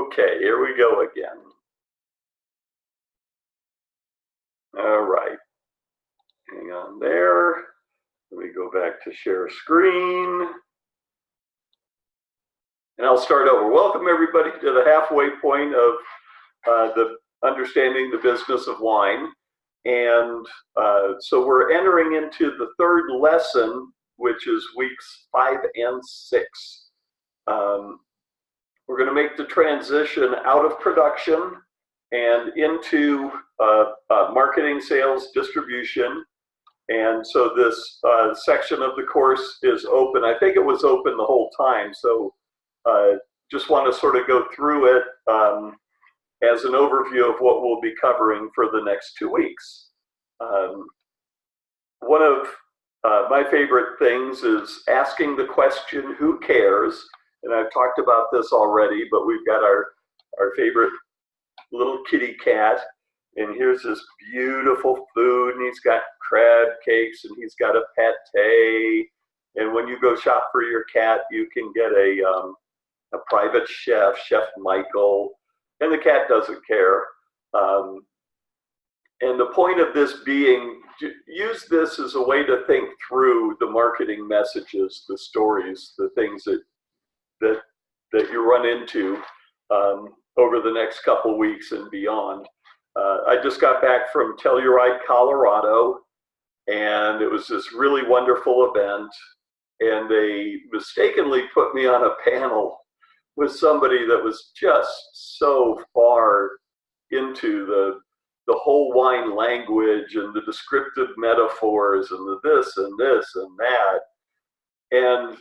Okay, here we go again. All right, hang on there. Let me go back to share screen. And I'll start over. Welcome everybody to the halfway point of the understanding the business of wine. And so we're entering into the third lesson, which is weeks 5 and 6. We're going to make the transition out of production and into marketing, sales, distribution. And so this section of the course is open. I think it was open the whole time. So just want to sort of go through it as an overview of what we'll be covering for the next 2 weeks. One of my favorite things is asking the question, who cares? And I've talked about this already, but we've got our favorite little kitty cat. And here's this beautiful food, and he's got crab cakes, and he's got a pate. And when you go shop for your cat, you can get a private chef, Chef Michael, and the cat doesn't care. And the point of this being, use this as a way to think through the marketing messages, the stories, the things that you run into over the next couple weeks and beyond. I just got back from Telluride, Colorado, and it was this really wonderful event. And they mistakenly put me on a panel with somebody that was just so far into the whole wine language and the descriptive metaphors and the this and this and that. And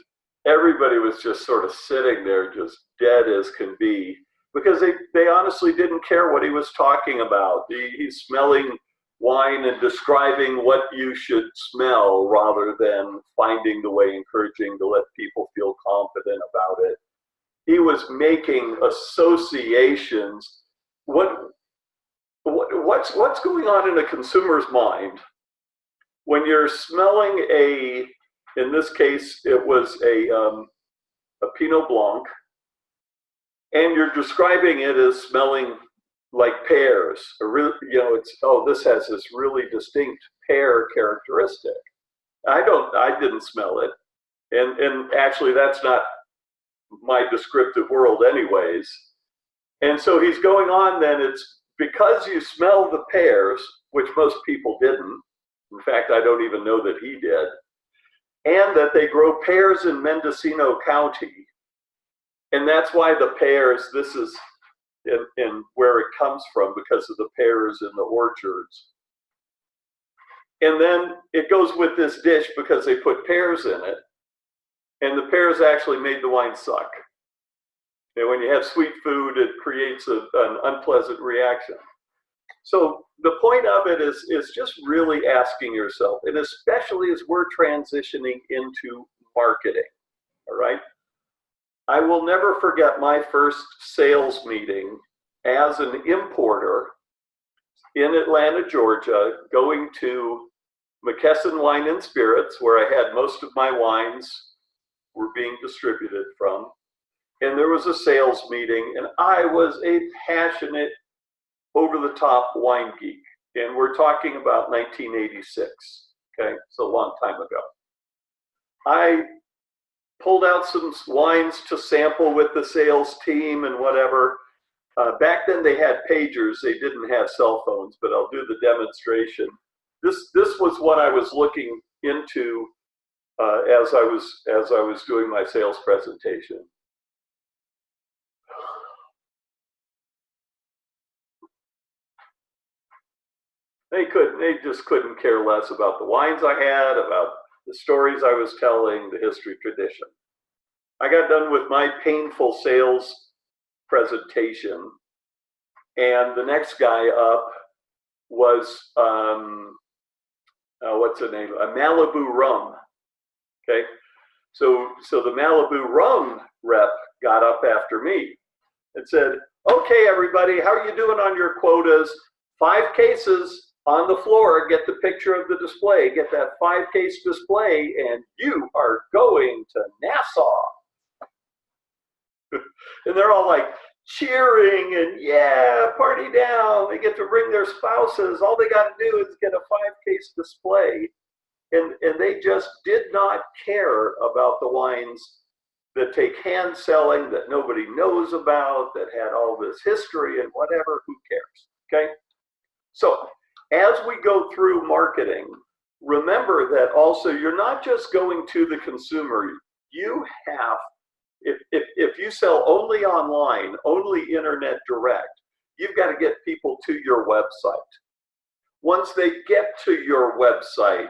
everybody was just sort of sitting there just dead as can be, because they honestly didn't care what he was talking about. He's smelling wine and describing what you should smell rather than finding the way encouraging to let people feel confident about it. He was making associations. What's going on in a consumer's mind when you're smelling in this case, it was a Pinot Blanc, and you're describing it as smelling like pears. This has this really distinct pear characteristic. I didn't smell it, and actually that's not my descriptive world anyways. And so he's going on then, it's because you smell the pears, which most people didn't. In fact, I don't even know that he did. And that they grow pears in Mendocino County. And that's why the pears, this is in where it comes from, because of the pears in the orchards. And then it goes with this dish because they put pears in it. And the pears actually made the wine suck. And when you have sweet food, it creates an unpleasant reaction. So the point of it is just really asking yourself, and especially as we're transitioning into marketing, all right? I will never forget my first sales meeting as an importer in Atlanta, Georgia, going to McKesson Wine and Spirits, where I had most of my wines were being distributed from. And there was a sales meeting, and I was a passionate, over-the-top wine geek. And we're talking about 1986, okay? It's a long time ago. I pulled out some wines to sample with the sales team and whatever. Back then they had pagers, they didn't have cell phones, but I'll do the demonstration. This was what I was looking into as I was doing my sales presentation. They just couldn't care less about the wines I had, about the stories I was telling, the history, tradition. I got done with my painful sales presentation, and the next guy up was, what's the name? A Malibu Rum, okay? So the Malibu Rum rep got up after me and said, okay, everybody, how are you doing on your quotas? 5 cases on the floor, get the picture of the display, get that 5-case display, and you are going to Nassau. And they're all like, cheering and yeah, party down. They get to bring their spouses. All they got to do is get a 5-case display. And they just did not care about the wines that take hand selling that nobody knows about, that had all this history and whatever. Who cares? Okay. So as we go through marketing, remember that also you're not just going to the consumer. You have, if you sell only online, only internet direct, you've got to get people to your website. Once they get to your website,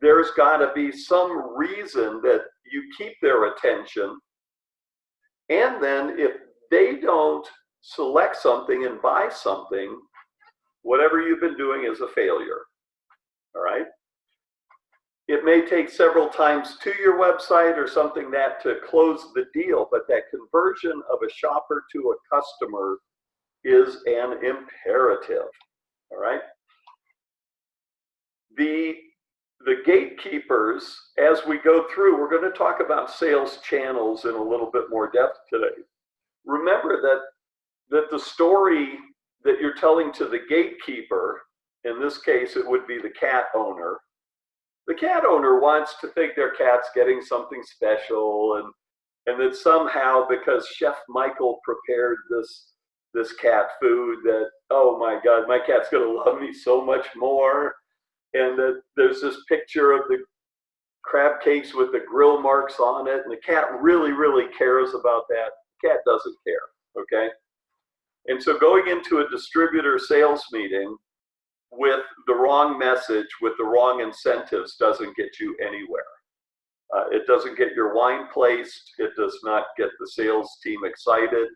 there's got to be some reason that you keep their attention. And then if they don't select something and buy something, whatever you've been doing is a failure. All right? It may take several times to your website or something that to close the deal, but that conversion of a shopper to a customer is an imperative. All right? The gatekeepers, as we go through, we're going to talk about sales channels in a little bit more depth today. Remember that the story that you're telling to the gatekeeper, in this case, it would be the cat owner. The cat owner wants to think their cat's getting something special, and that somehow, because Chef Michael prepared this cat food, that, oh my God, my cat's going to love me so much more. And that there's this picture of the crab cakes with the grill marks on it, and the cat really, really cares about that. The cat doesn't care, okay? And so going into a distributor sales meeting with the wrong message, with the wrong incentives, doesn't get you anywhere. It doesn't get your wine placed. It does not get the sales team excited.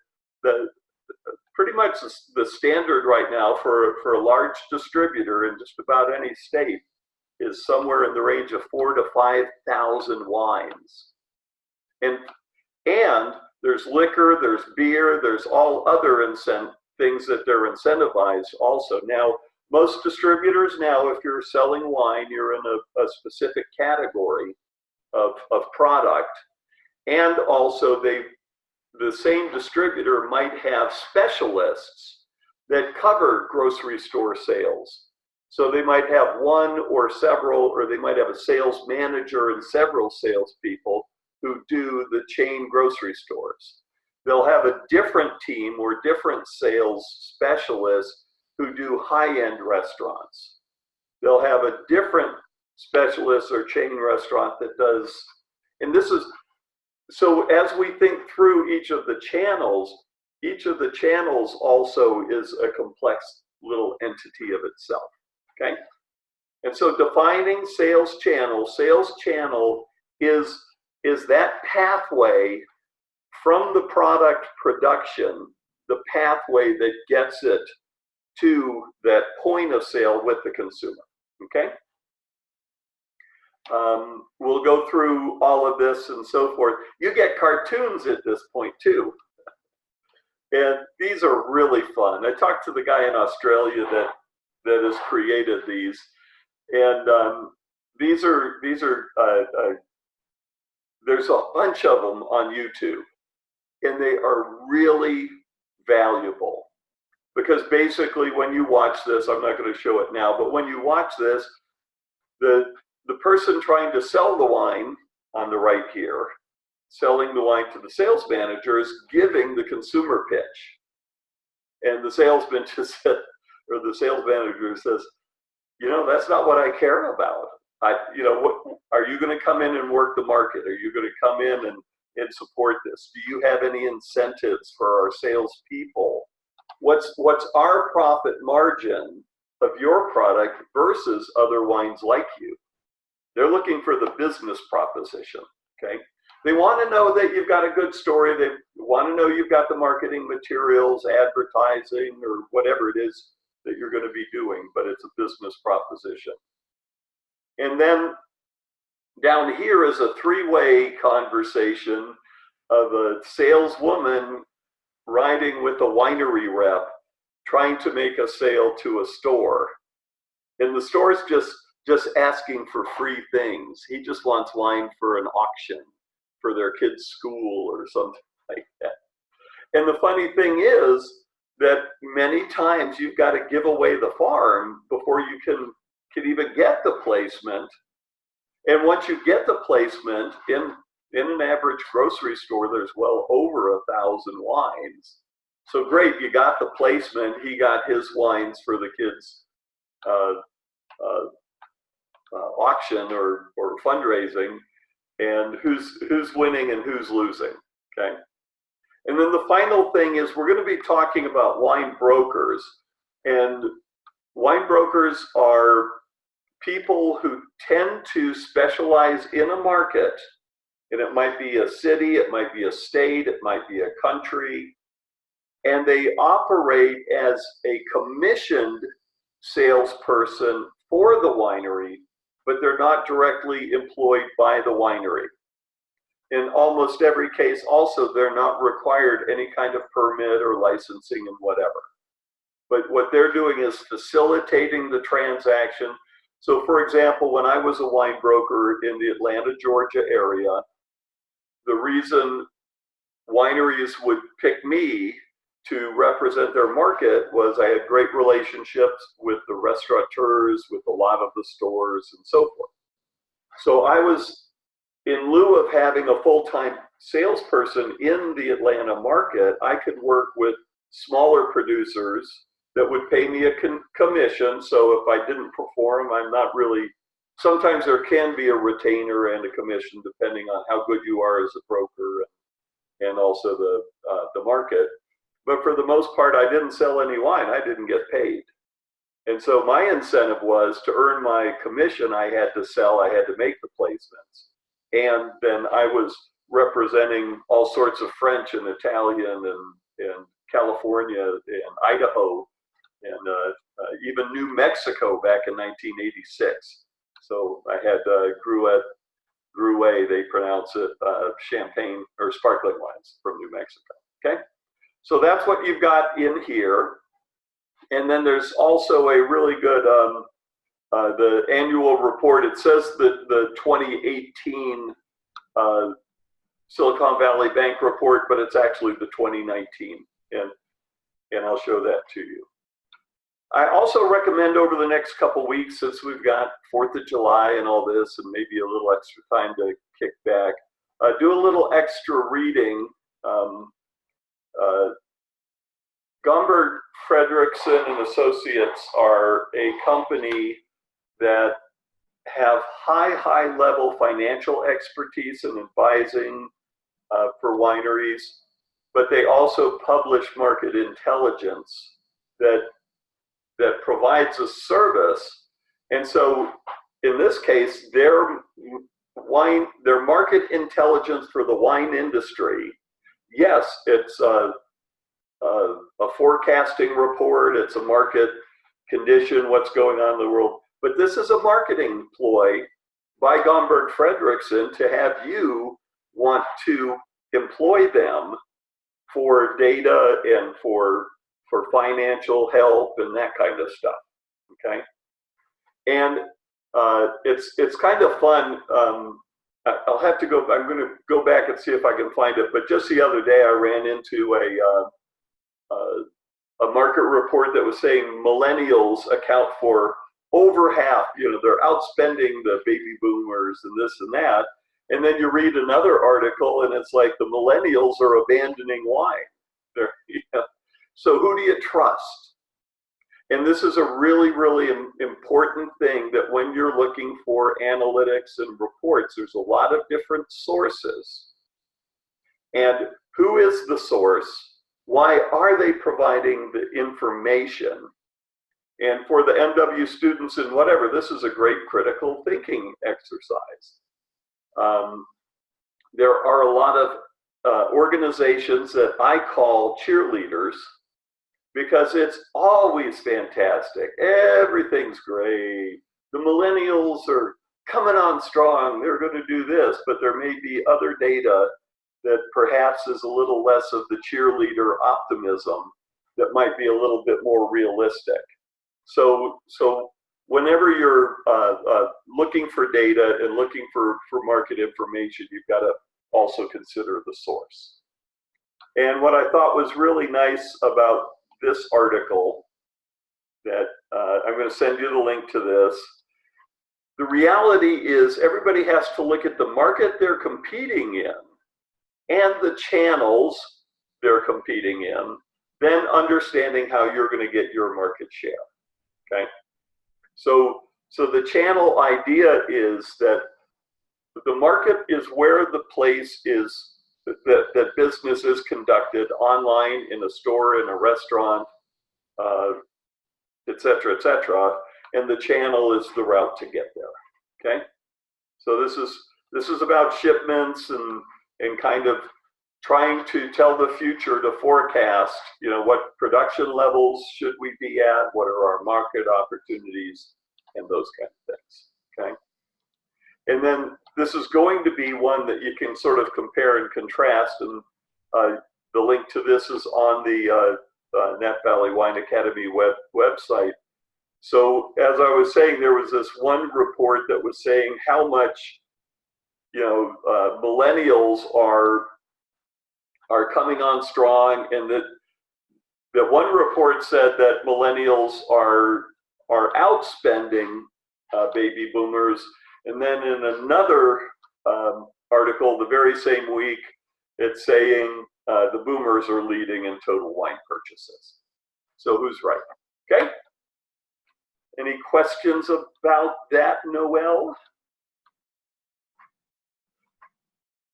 Pretty much the standard right now for a large distributor in just about any state is somewhere in the range of 4,000 to 5,000 wines. And there's liquor, there's beer, there's all other things that they're incentivized also. Now, most distributors now, if you're selling wine, you're in a specific category of product. And also the same distributor might have specialists that cover grocery store sales. So they might have one or several, or they might have a sales manager and several salespeople who do the chain grocery stores. They'll have a different team or different sales specialists who do high-end restaurants. They'll have a different specialist or chain restaurant that does, and this is, so as we think through each of the channels also is a complex little entity of itself, okay? And so defining sales channel is that pathway from the product production, the pathway that gets it to that point of sale with the consumer, okay? We'll go through all of this and so forth. You get cartoons at this point too. And these are really fun. I talked to the guy in Australia that has created these. And these are there's a bunch of them on YouTube. And they are really valuable. Because basically when you watch this, I'm not going to show it now, but when you watch this, the person trying to sell the wine on the right here, selling the wine to the sales manager, is giving the consumer pitch. And the salesman just said, or the sales manager says, you know, that's not what I care about. What are you going to come in and work the market? Are you going to come in and support this? Do you have any incentives for our salespeople? What's our profit margin of your product versus other wines like you? They're looking for the business proposition, okay? They want to know that you've got a good story. They want to know you've got the marketing materials, advertising, or whatever it is that you're going to be doing, but it's a business proposition. And then down here is a three-way conversation of a saleswoman riding with a winery rep trying to make a sale to a store. And the store's just asking for free things. He just wants wine for an auction for their kid's school or something like that. And the funny thing is that many times you've got to give away the farm before you can even get the placement. And once you get the placement in an average grocery store, there's well over 1,000 wines. So great, you got the placement. He got his wines for the kids' auction or fundraising, and who's winning and who's losing. Okay. And then the final thing is we're going to be talking about wine brokers. And wine brokers are people who tend to specialize in a market. And it might be a city, it might be a state, it might be a country. And they operate as a commissioned salesperson for the winery, but they're not directly employed by the winery. In almost every case, also, they're not required any kind of permit or licensing and whatever. But what they're doing is facilitating the transaction. So, for example, when I was a wine broker in the Atlanta, Georgia area, the reason wineries would pick me to represent their market was I had great relationships with the restaurateurs, with a lot of the stores, and so forth. So I was, in lieu of having a full-time salesperson in the Atlanta market, I could work with smaller producers that would pay me a commission. So if I didn't perform, I'm not really, sometimes there can be a retainer and a commission depending on how good you are as a broker and also the market. But for the most part, I didn't sell any wine. I didn't get paid. And so my incentive was to earn my commission, I had to sell, I had to make the placements. And then I was representing all sorts of French and Italian and California and Idaho and even New Mexico back in 1986. So I had Gruet, they pronounce it, champagne or sparkling wines from New Mexico, okay? So that's what you've got in here. And then there's also a really good, the annual report. It says that the 2018 Silicon Valley Bank report, but it's actually the 2019, and I'll show that to you. I also recommend over the next couple weeks, since we've got 4th of July and all this, and maybe a little extra time to kick back, do a little extra reading. Gumbert Fredrickson and Associates are a company that have high level financial expertise in advising for wineries, but they also publish market intelligence that provides a service. And so in this case, their market intelligence for the wine industry, yes, it's a forecasting report, it's a market condition, what's going on in the world, but this is a marketing ploy by Gumbert Fredrickson to have you want to employ them for data and for financial help and that kind of stuff, okay? And it's kind of fun. I'll have to go, I'm gonna go back and see if I can find it, but just the other day I ran into a market report that was saying millennials account for over half, they're outspending the baby boomers and this and that. And then you read another article and it's like the millennials are abandoning wine. So who do you trust? And this is a really important thing, that when you're looking for analytics and reports, there's a lot of different sources. And who is the source? Why are they providing the information? And for the MW students and whatever, this is a great critical thinking exercise. There are a lot of organizations that I call cheerleaders, because it's always fantastic. Everything's great. The millennials are coming on strong. They're going to do this, but there may be other data that perhaps is a little less of the cheerleader optimism that might be a little bit more realistic. So whenever you're looking for data and looking for market information, you've got to also consider the source. And what I thought was really nice about this article, that I'm going to send you the link to this. The reality is everybody has to look at the market they're competing in and the channels they're competing in, then understanding how you're going to get your market share, okay? So the channel idea is that the market is where the place is that business is conducted, online, in a store, in a restaurant, et cetera, and the channel is the route to get there, okay? So this is about shipments and kind of trying to tell the future, to forecast, you know, what production levels should we be at, what are our market opportunities, and those kind of things, okay? And then this is going to be one that you can sort of compare and contrast, and the link to this is on the Nap Valley Wine Academy website. So as I was saying, there was this one report that was saying how much, you know, millennials are coming on strong, and that one report said that millennials are outspending baby boomers, and then in another article the very same week, it's saying the boomers are leading in total wine purchases. So who's right? Okay. Any questions about that, Noelle?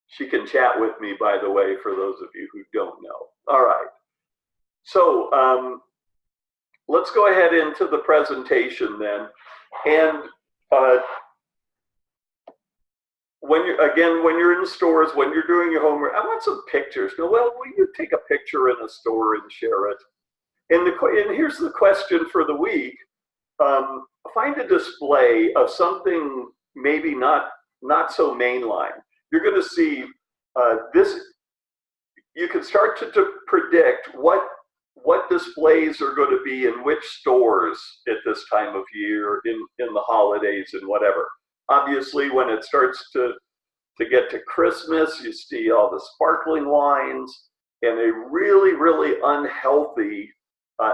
She can chat with me, by the way, for those of you who don't know. All right. So let's go ahead into the presentation then. And when you're in the stores, when you're doing your homework, I want some pictures. Noelle, will you take a picture in a store and share it? And here's the question for the week. Find a display of something maybe not so mainline. You're going to see this. You can start to predict what displays are going to be in which stores at this time of year, in the holidays and whatever. Obviously, when it starts to get to Christmas, you see all the sparkling wines, and a really, really unhealthy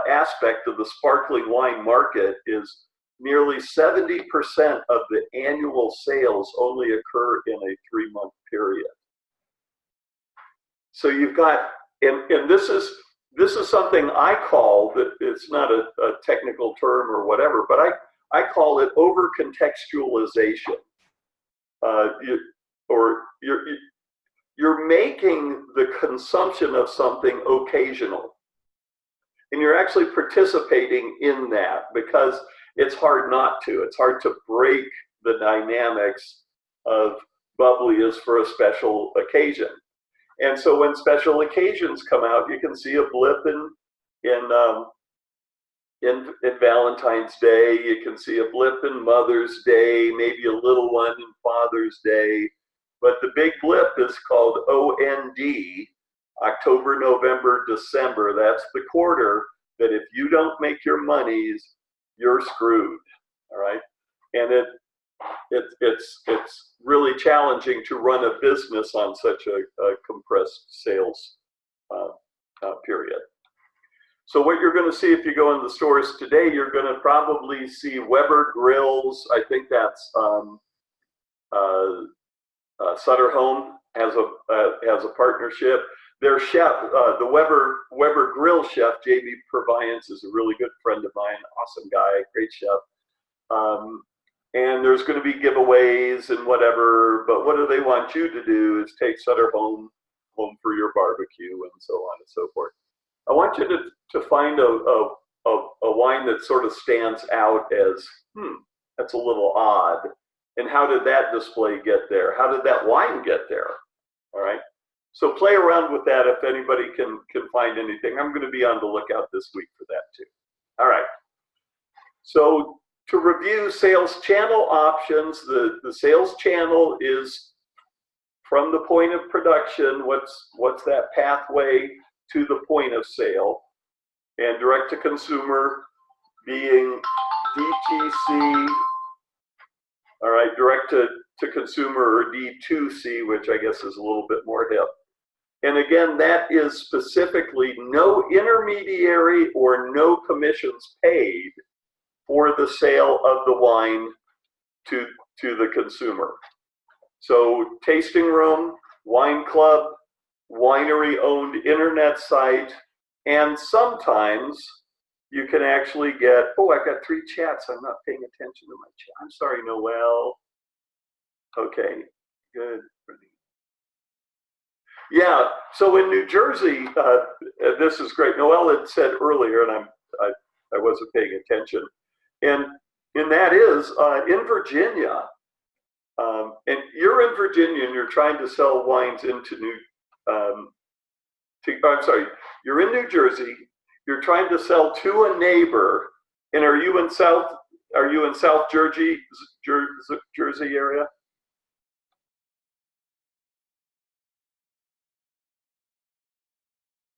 aspect of the sparkling wine market is nearly 70% of the annual sales only occur in a 3-month period. So you've got, and this is something I call, that it's not a technical term or whatever, but I call it over contextualization. You're making the consumption of something occasional, and you're actually participating in that because it's hard not to. It's hard to break the dynamics of bubbly is for a special occasion. And so when special occasions come out, you can see a blip in Valentine's Day, you can see a blip in Mother's Day, maybe a little one in Father's Day. But the big blip is called OND, October, November, December. That's the quarter that if you don't make your monies, you're screwed, all right? And it's really challenging to run a business on such a compressed sales period. So what you're going to see if you go in the stores today, you're going to probably see Weber Grills. I think that's Sutter Home has a partnership. Their chef, the Weber Grill chef, J.B. Purviance, is a really good friend of mine, awesome guy, great chef. And there's going to be giveaways and whatever, but what do they want you to do is take Sutter home for your barbecue and so on and so forth. I want you to find a wine that sort of stands out as, that's a little odd. And how did that display get there? How did that wine get there? All right. So play around with that if anybody can find anything. I'm going to be on the lookout this week for that too. All right. So to review sales channel options, the sales channel is from the point of production, what's that pathway to the point of sale, and direct to consumer being DTC, all right, direct to consumer or D2C, which I guess is a little bit more hip. And again, that is specifically no intermediary or no commissions paid for the sale of the wine to the consumer. So tasting room, wine club, winery-owned internet site, and sometimes you can actually get, oh, I've got 3 chats. I'm not paying attention to my chat. I'm sorry, Noel. Okay, good. Yeah, so in New Jersey, this is great. Noel had said earlier, and I wasn't paying attention, and that is in Virginia, and you're in Virginia and you're trying to sell wines into I'm sorry, you're in New Jersey, you're trying to sell to a neighbor, and are you in South Jersey area?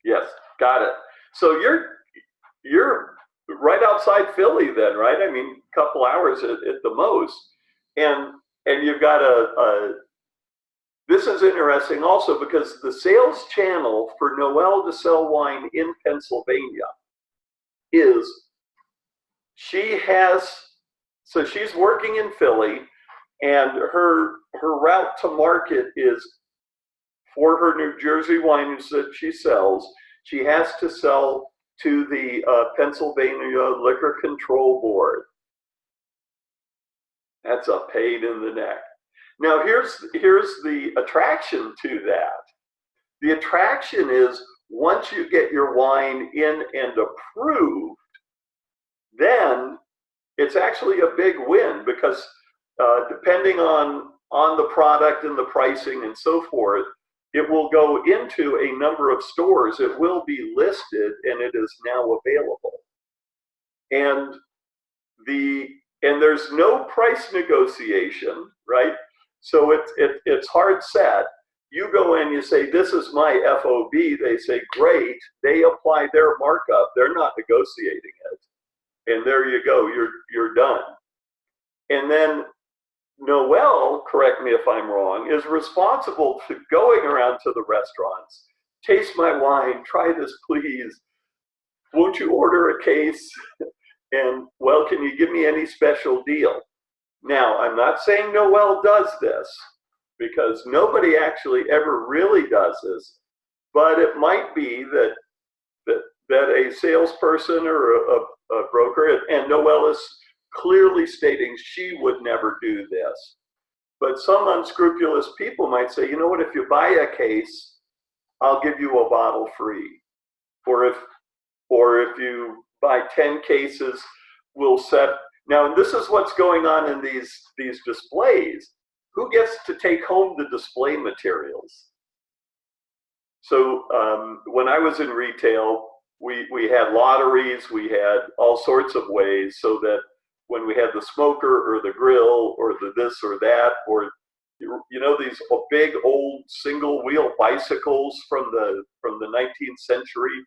Yes, got it. So you're right outside Philly then, right? I mean, a couple hours at the most. And you've got this is interesting also because the sales channel for Noel to sell wine in Pennsylvania is so she's working in Philly, and her route to market is for her New Jersey wines that she sells. She has to sell to the Pennsylvania Liquor Control Board. That's a pain in the neck. Now here's the attraction to that. The attraction is once you get your wine in and approved, then it's actually a big win because depending on the product and the pricing and so forth, it will go into a number of stores. It will be listed and it is now available. And there's no price negotiation, right? So it's hard set. You go in, you say, this is my FOB. They say, great. They apply their markup. They're not negotiating it. And there you go, you're done. And then Noel, correct me if I'm wrong, is responsible to going around to the restaurants. Taste my wine, try this please. Won't you order a case? And, well, can you give me any special deal? Now, I'm not saying Noel does this, because nobody actually ever really does this, but it might be that a salesperson or a broker, and Noel is clearly stating she would never do this, but some unscrupulous people might say, you know what, if you buy a case, I'll give you a bottle free. Or if you buy 10 cases, we'll set. Now, this is what's going on in these displays. Who gets to take home the display materials? So when I was in retail, we had lotteries, we had all sorts of ways so that when we had the smoker or the grill or the this or that, or you know, these big old single wheel bicycles from the 19th century,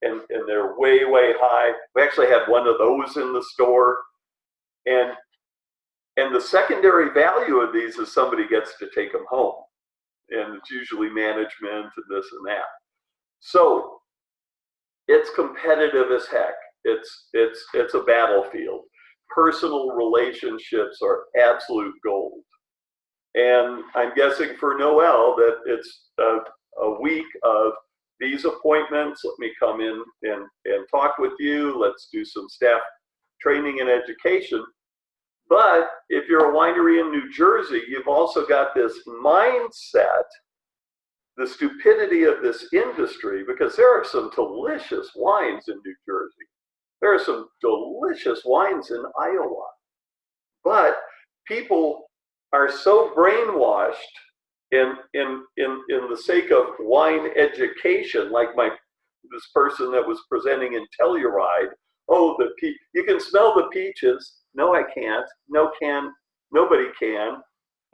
and they're way high. We actually had one of those in the store, and the secondary value of these is somebody gets to take them home, and it's usually management and this and that. So it's competitive as heck. It's a battlefield. Personal relationships are absolute gold. And I'm guessing for Noel that it's a week of these appointments. Let me come in and talk with you. Let's do some staff training and education. But if you're a winery in New Jersey, you've also got this mindset, the stupidity of this industry, because there are some delicious wines in New Jersey. There are some delicious wines in Iowa. But people are so brainwashed in the sake of wine education, like this person that was presenting in Telluride. Oh, you can smell the peaches. No, I can't. Nobody can.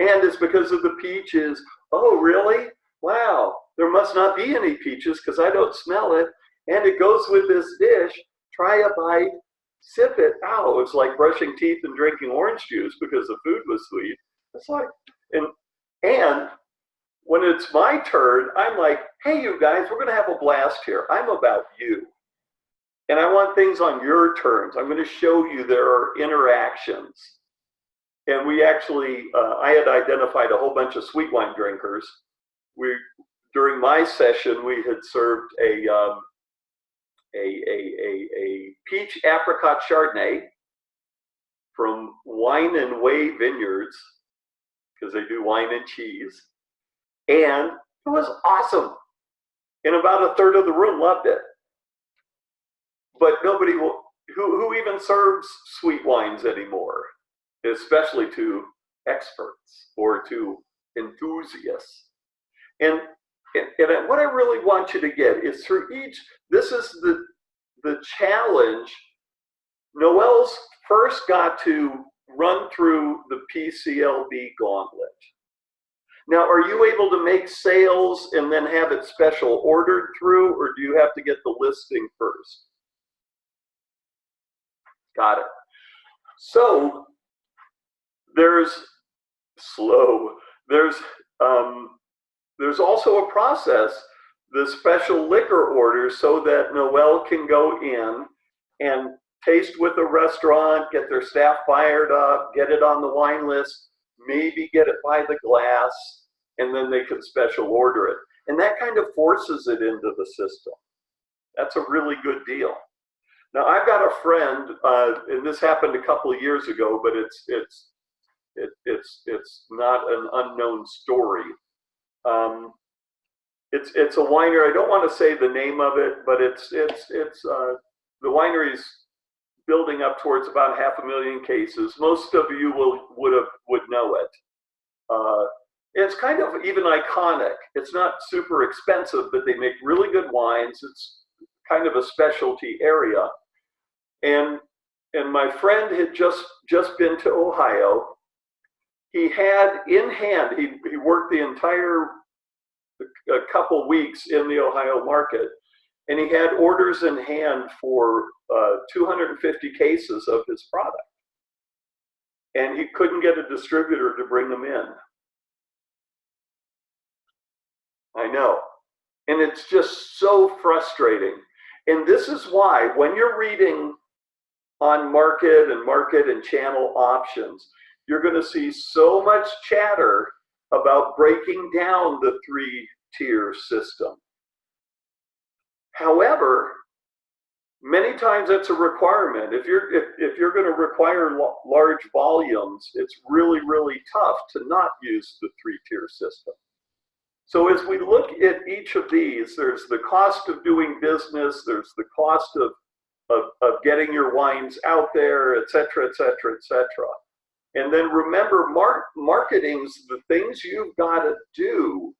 And it's because of the peaches. Oh, really? Wow, there must not be any peaches because I don't smell it. And it goes with this dish. Try a bite, sip it. Ow, it's like brushing teeth and drinking orange juice because the food was sweet. It's like, and when it's my turn, I'm like, hey, you guys, we're going to have a blast here. I'm about you. And I want things on your terms. I'm going to show you there are interactions. And we actually, I had identified a whole bunch of sweet wine drinkers. During my session, we had served a peach apricot Chardonnay from Wine and Way Vineyards, because they do wine and cheese. And it was awesome. And about a third of the room loved it. But nobody who even serves sweet wines anymore, especially to experts or to enthusiasts. And what I really want you to get is through each, this is the challenge. Noelle's first got to run through the PCLB gauntlet. Now, are you able to make sales and then have it special ordered through, or do you have to get the listing first? Got it. So there's also a process, the special liquor orders, so that Noelle can go in and taste with a restaurant, get their staff fired up, get it on the wine list, maybe get it by the glass, and then they can special order it. And that kind of forces it into the system. That's a really good deal. Now, I've got a friend, and this happened a couple of years ago, but it's not an unknown story. It's a winery. I don't want to say the name of it, but the winery's building up towards about 500,000 cases. Most of you would know it. It's kind of even iconic. It's not super expensive, but they make really good wines. It's kind of a specialty area. And my friend had just been to Ohio. He had in hand, he worked the entire couple weeks in the Ohio market, and he had orders in hand for 250 cases of his product. And he couldn't get a distributor to bring them in. I know. And it's just so frustrating. And this is why, when you're reading on market and channel options, you're going to see so much chatter about breaking down the 3-tier system. However, many times that's a requirement. If you're going to require large volumes, it's really, really tough to not use the 3-tier system. So as we look at each of these, there's the cost of doing business, there's the cost of getting your wines out there, et cetera, et cetera, et cetera. And then remember, marketing's the things you've got to do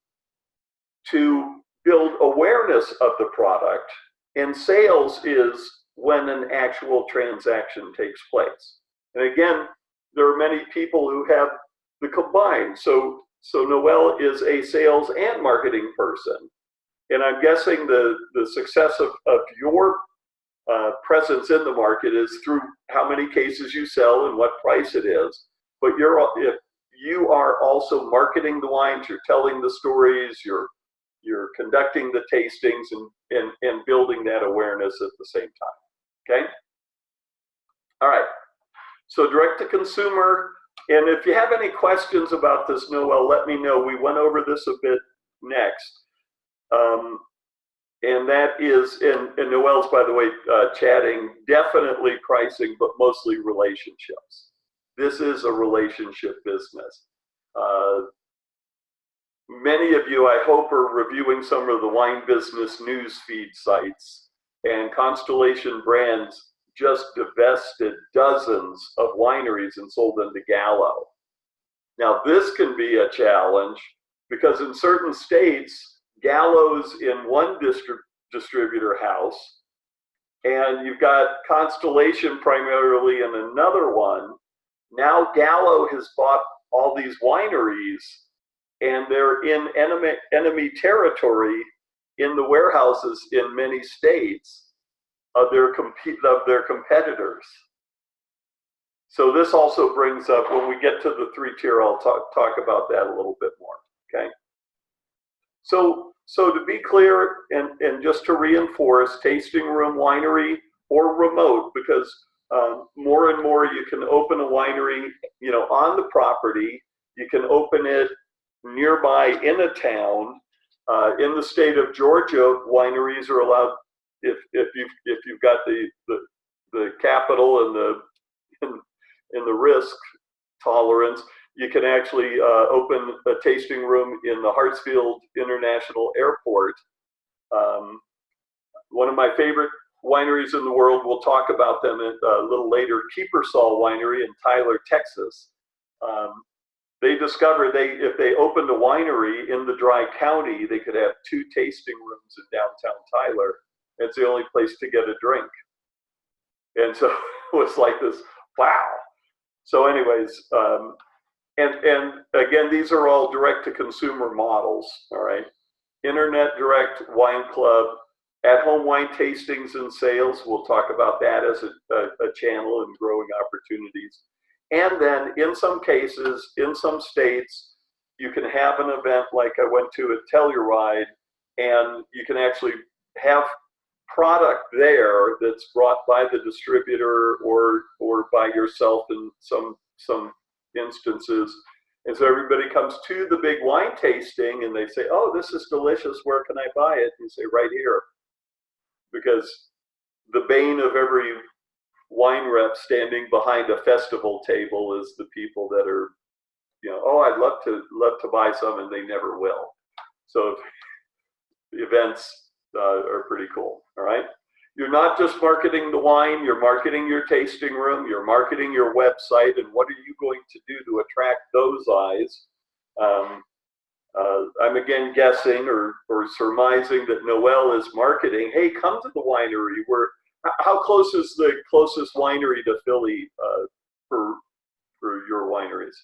to build awareness of the product, and sales is when an actual transaction takes place. And again, there are many people who have the combined. So Noelle is a sales and marketing person. And I'm guessing the success of your presence in the market is through how many cases you sell and what price it is. But if you are also marketing the wines, you're telling the stories, you're conducting the tastings and building that awareness at the same time, okay? All right, so direct to consumer. And if you have any questions about this, Noelle, let me know. We went over this a bit next. And that is, and Noelle's, by the way, chatting, definitely pricing, but mostly relationships. This is a relationship business. Many of you, I hope, are reviewing some of the wine business news feed sites, and Constellation Brands just divested dozens of wineries and sold them to Gallo. Now, this can be a challenge because in certain states, Gallo's in one distributor house, and you've got Constellation primarily in another one. Now Gallo has bought all these wineries, and they're in enemy territory in the warehouses in many states of their competitors. So this also brings up, when we get to the 3-tier, I'll talk about that a little bit more, okay? So to be clear, and just to reinforce, tasting room, winery, or remote, because more and more you can open a winery, on the property. You can open it nearby in a town. In the state of Georgia, wineries are allowed if you've got the capital and the risk tolerance. You can actually open a tasting room in the Hartsfield International Airport. One of my favorite wineries in the world, we'll talk about them a little later, Kiepersol Winery in Tyler, Texas. They discovered if they opened a winery in the dry county, they could have 2 tasting rooms in downtown Tyler. It's the only place to get a drink. And so it was like this, wow. So anyways, and again, these are all direct-to-consumer models, all right? Internet direct wine club, at-home wine tastings and sales. We'll talk about that as a channel and growing opportunities. And then in some cases, in some states, you can have an event like I went to at Telluride, and you can actually have product there that's brought by the distributor or by yourself in some instances. And so everybody comes to the big wine tasting and they say, oh, this is delicious, where can I buy it? And you say, right here. Because the bane of every wine rep standing behind a festival table is the people that are, oh, I'd love to buy some, and they never will. So the events are pretty cool, all right? You're not just marketing the wine, you're marketing your tasting room, you're marketing your website, and what are you going to do to attract those eyes? I'm again guessing or surmising that Noel is marketing, hey, come to the winery. How close is the closest winery to Philly for your wineries?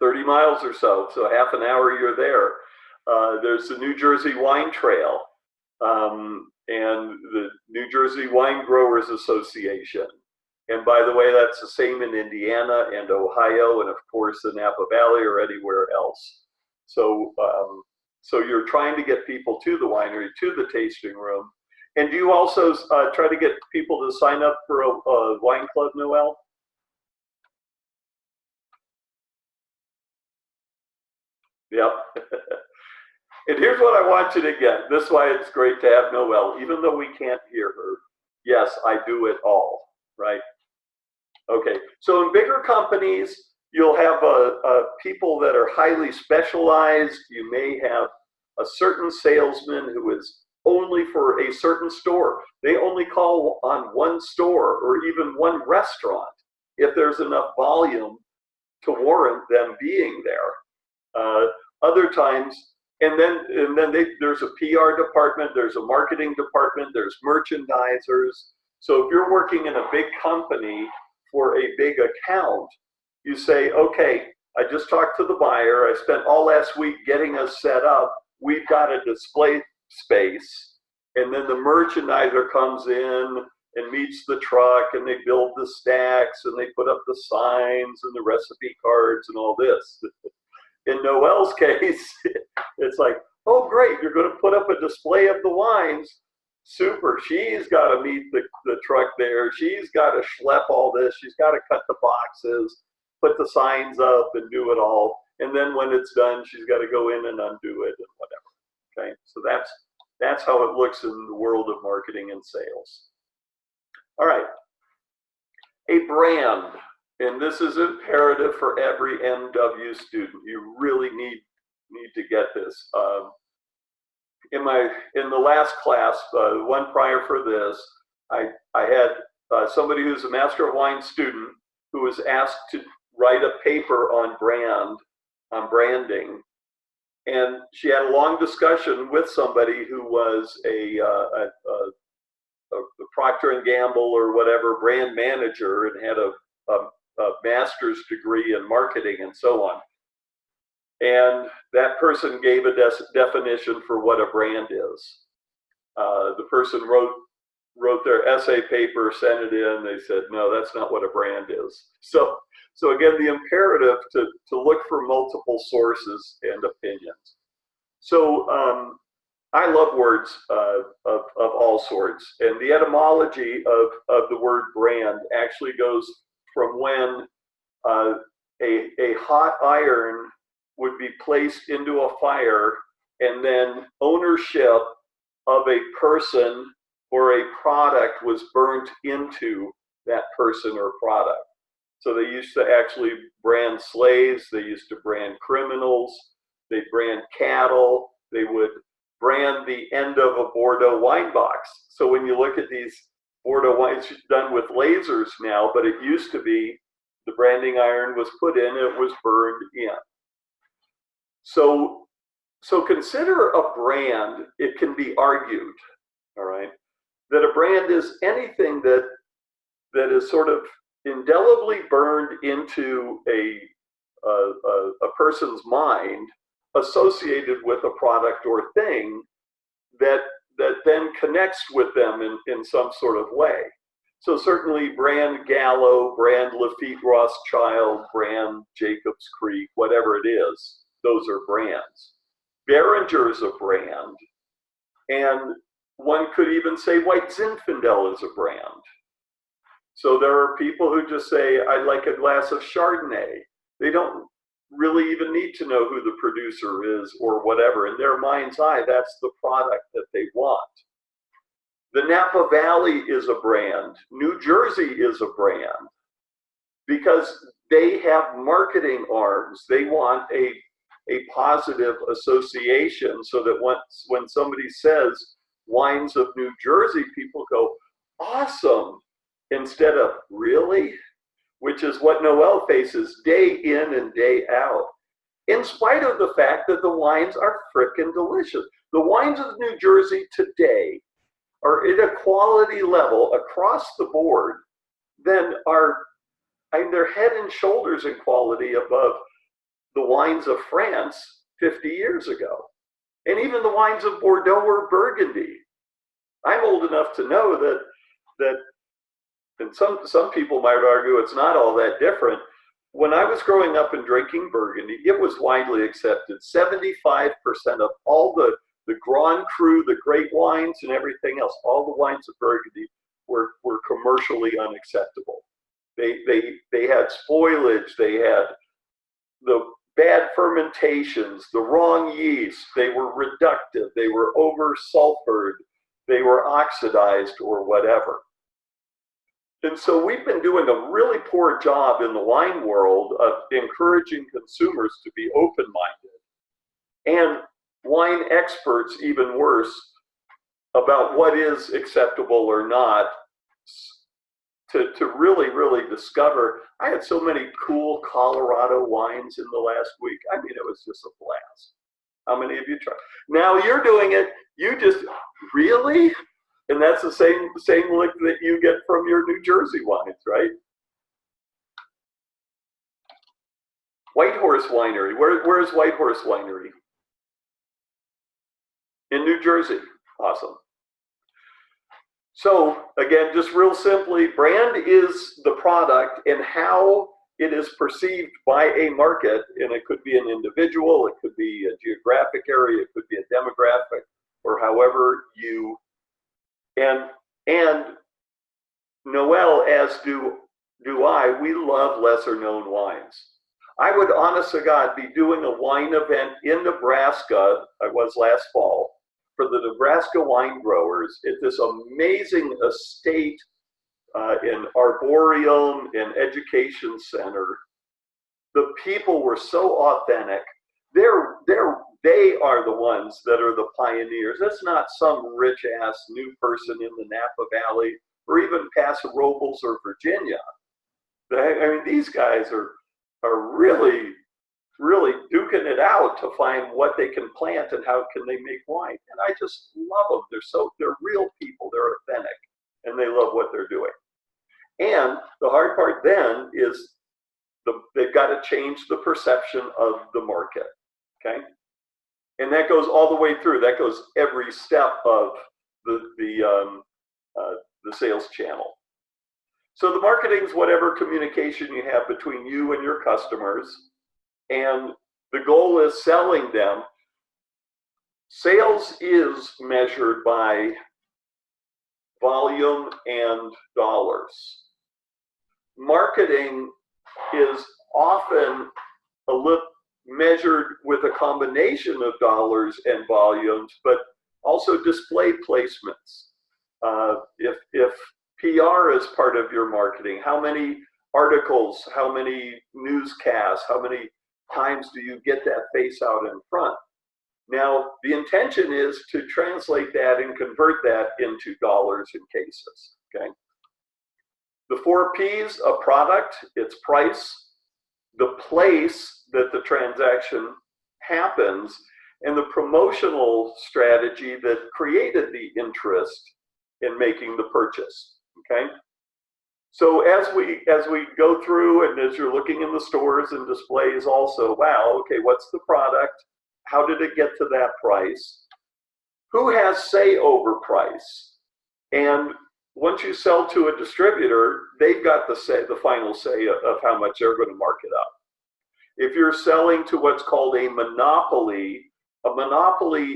30 miles or so half an hour you're there. There's the New Jersey Wine Trail and the New Jersey Wine Growers Association. And by the way, that's the same in Indiana and Ohio, and of course the Napa Valley or anywhere else. So, so you're trying to get people to the winery, to the tasting room. And do you also try to get people to sign up for a wine club, Noel? Yep. And here's what I want you to get. This is why it's great to have Noel, even though we can't hear her. Yes, I do it all, right? Okay, so in bigger companies, you'll have people that are highly specialized. You may have a certain salesman who is only for a certain store. They only call on one store or even one restaurant if there's enough volume to warrant them being there. Other times, and then there's a PR department, there's a marketing department, there's merchandisers. So if you're working in a big company for a big account, you say, okay, I just talked to the buyer. I spent all last week getting us set up. We've got a display space. And then the merchandiser comes in and meets the truck, and they build the stacks, and they put up the signs and the recipe cards and all this. In Noel's case, it's like, oh, great, you're going to put up a display of the wines. Super. She's got to meet the truck there. She's got to schlep all this. She's got to cut the boxes, put the signs up, and do it all. And then when it's done, she's got to go in and undo it and whatever. Okay, so that's how it looks in the world of marketing and sales. All right, a brand, and this is imperative for every MW student. You really need to get this. In the last class, one prior for this, I had somebody who's a Master of Wine student who was asked to write a paper on branding, and she had a long discussion with somebody who was a Procter and Gamble or whatever brand manager and had a master's degree in marketing and so on. And that person gave a definition for what a brand is. The person wrote wrote their essay paper, sent it in. They said, no, that's not what a brand is. So again, the imperative to look for multiple sources and opinions. So I love words of all sorts, and the etymology of the word brand actually goes from when a hot iron would be placed into a fire, and then ownership of a person or a product was burnt into that person or product. So they used to actually brand slaves, they used to brand criminals, they brand cattle, they would brand the end of a Bordeaux wine box. So when you look at these Bordeaux wines, it's done with lasers now, but it used to be the branding iron was put in, it was burned in. So consider a brand, it can be argued, all right, that a brand is anything that is sort of indelibly burned into a person's mind associated with a product or thing that then connects with them in some sort of way. So certainly brand Gallo, brand Lafite Rothschild, brand Jacobs Creek, whatever it is, those are brands. Beringer is a brand, and one could even say White Zinfandel is a brand. So there are people who just say, I'd like a glass of Chardonnay. They don't really even need to know who the producer is or whatever. In their mind's eye, that's the product that they want. The Napa Valley is a brand. New Jersey is a brand because they have marketing arms. They want a positive association so that when somebody says wines of New Jersey, people go, awesome, instead of really, which is what Noel faces day in and day out, in spite of the fact that the wines are frickin' delicious. The wines of New Jersey today are at a quality level across the board that they're head and shoulders in quality above the wines of France 50 years ago. And even the wines of Bordeaux or Burgundy. I'm old enough to know that and some people might argue it's not all that different. When I was growing up and drinking Burgundy, it was widely accepted. 75% of all the Grand Cru, the great wines and everything else, all the wines of Burgundy were commercially unacceptable. They had spoilage, they had the bad fermentations, the wrong yeast, they were reductive, they were over sulfured, they were oxidized or whatever. And so we've been doing a really poor job in the wine world of encouraging consumers to be open-minded, and wine experts even worse about what is acceptable or not, to really discover. I had so many cool Colorado wines in the last week. I mean, it was just a blast. How many of you tried? Now you're doing it, you just, really? And that's the same look that you get from your New Jersey wines, right? Whitehorse Winery. Where is Whitehorse Winery? In New Jersey. Awesome. So again, just real simply, brand is the product and how it is perceived by a market, and it could be an individual, it could be a geographic area, it could be a demographic, or however you. And Noel, as do I, we love lesser known wines. I would, honest to God, be doing a wine event in Nebraska, I was last fall, for the Nebraska wine growers at this amazing estate in Arboretum and Education Center. The people were so authentic. They are the ones that are the pioneers. That's not some rich ass new person in the Napa Valley or even Paso Robles or Virginia. I mean, these guys are really duking it out to find what they can plant and how can they make wine. And I just love them. They're real people. They're authentic, and they love what they're doing. And the hard part then is they've got to change the perception of the market. Okay. And that goes all the way through. That goes every step of the the sales channel. So the marketing is whatever communication you have between you and your customers, and the goal is selling them. Sales is measured by volume and dollars. Marketing is often measured with a combination of dollars and volumes, but also display placements. If PR is part of your marketing, how many articles, how many newscasts, how many times do you get that face out in front? Now, the intention is to translate that and convert that into dollars and cases, okay? The 4 P's, a product, its price, the place that the transaction happens, and the promotional strategy that created the interest in making the purchase, okay? So as we go through and as you're looking in the stores and displays also, wow, okay, what's the product? How did it get to that price? Who has say over price? And once you sell to a distributor, they've got the final say of how much they're going to mark it up. If you're selling to what's called a monopoly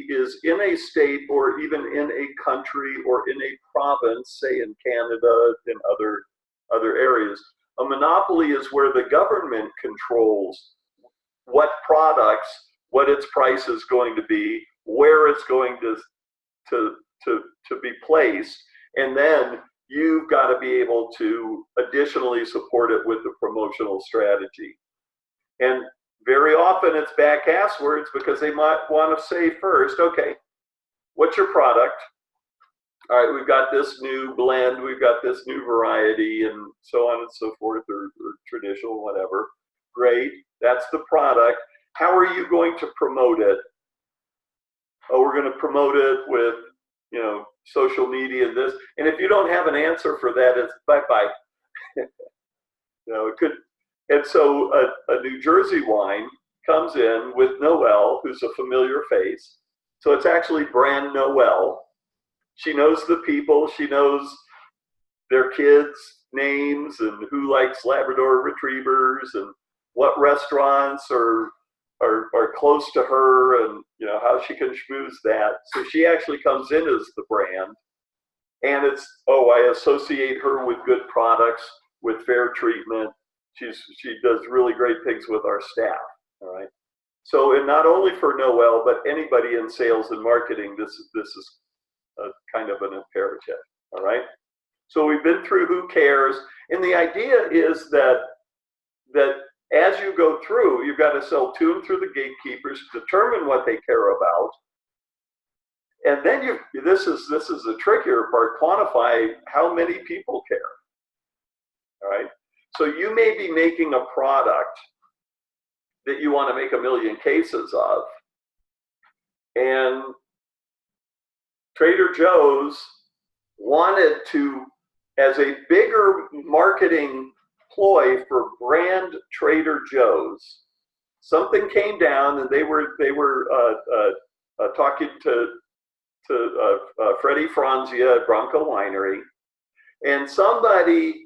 is in a state or even in a country or in a province, say in Canada and other areas. A monopoly is where the government controls what products, what its price is going to be, where it's going to be placed, and then you've got to be able to additionally support it with the promotional strategy. And very often it's back-asswards because they might want to say first, okay, what's your product? All right, we've got this new blend, we've got this new variety, and so on and so forth, or traditional, whatever. Great, that's the product. How are you going to promote it? Oh, we're going to promote it with, social media and this. And if you don't have an answer for that, it's bye-bye. It could. And so a New Jersey wine comes in with Noel, who's a familiar face. So it's actually brand Noel. She knows the people, she knows their kids' names and who likes Labrador retrievers and what restaurants are close to her and how she can schmooze that. So she actually comes in as the brand. And it's, I associate her with good products, with fair treatment. She does really great things with our staff, all right? So, and not only for Noel, but anybody in sales and marketing, this is a kind of an imperative, all right? So we've been through who cares, and the idea is that as you go through, you've got to sell to and through the gatekeepers, determine what they care about, and then this is the trickier part, quantify how many people care, all right? So you may be making a product that you want to make 1 million cases of, and Trader Joe's wanted to, as a bigger marketing ploy for brand Trader Joe's, something came down and they were talking to Freddie Franzia at Bronco Winery, and somebody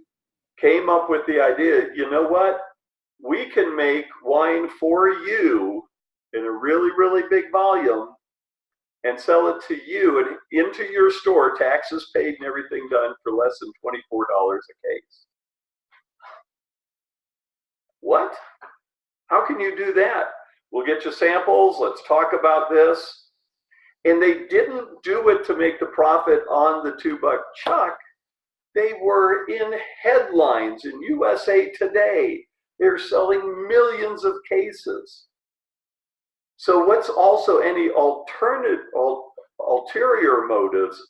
came up with the idea, you know what? We can make wine for you in a really, really big volume and sell it to you and into your store, taxes paid and everything done, for less than $24 a case. What? How can you do that? We'll get you samples, let's talk about this. And they didn't do it to make the profit on the $2 chuck. They were in headlines in USA Today. They're selling millions of cases. So what's also any ulterior motives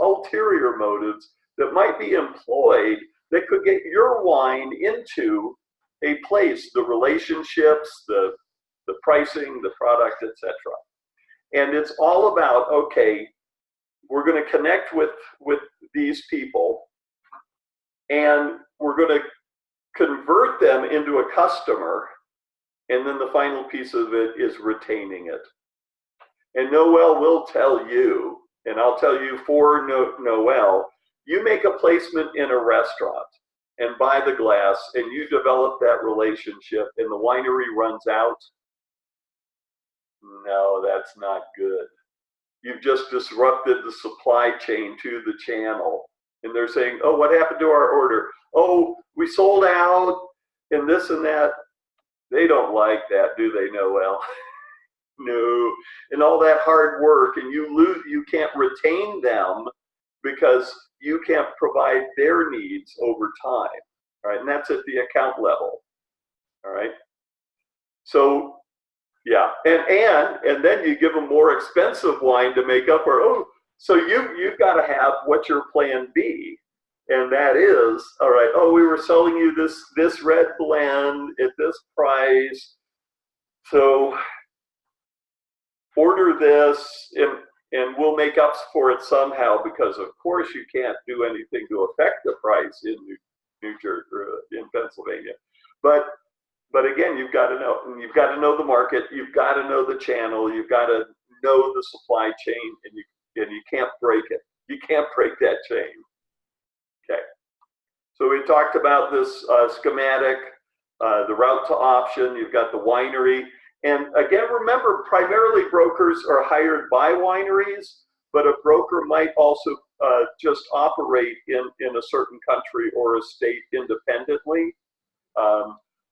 that might be employed that could get your wine into a place, the relationships, the pricing, the product, etc. And it's all about, okay, we're going to connect with these people, and we're going to convert them into a customer, and then the final piece of it is retaining it. And Noel will tell you, and I'll tell you for Noel, You make a placement in a restaurant and buy the glass, and you develop that relationship, and the winery runs out. No, that's not good. You've just disrupted the supply chain to the channel. And they're saying, oh, what happened to our order? Oh, we sold out and this and that. They don't like that, do they, Noel? No. And all that hard work, and you can't retain them because you can't provide their needs over time. All right, and that's at the account level. All right. So yeah, and then you give them more expensive wine to make up for. Oh, so you've got to have what's your plan B, and that is, all right. Oh, we were selling you this red blend at this price, so order this, and we'll make up for it somehow, because of course you can't do anything to affect the price in New Jersey or in Pennsylvania, but again, you've got to know, and you've got to know the market, you've got to know the channel, you've got to know the supply chain, and you can't break it. You can't break that chain. Okay. So we talked about this schematic, the route to option. You've got the winery, and again, remember, primarily brokers are hired by wineries, but a broker might also just operate in a certain country or a state independently.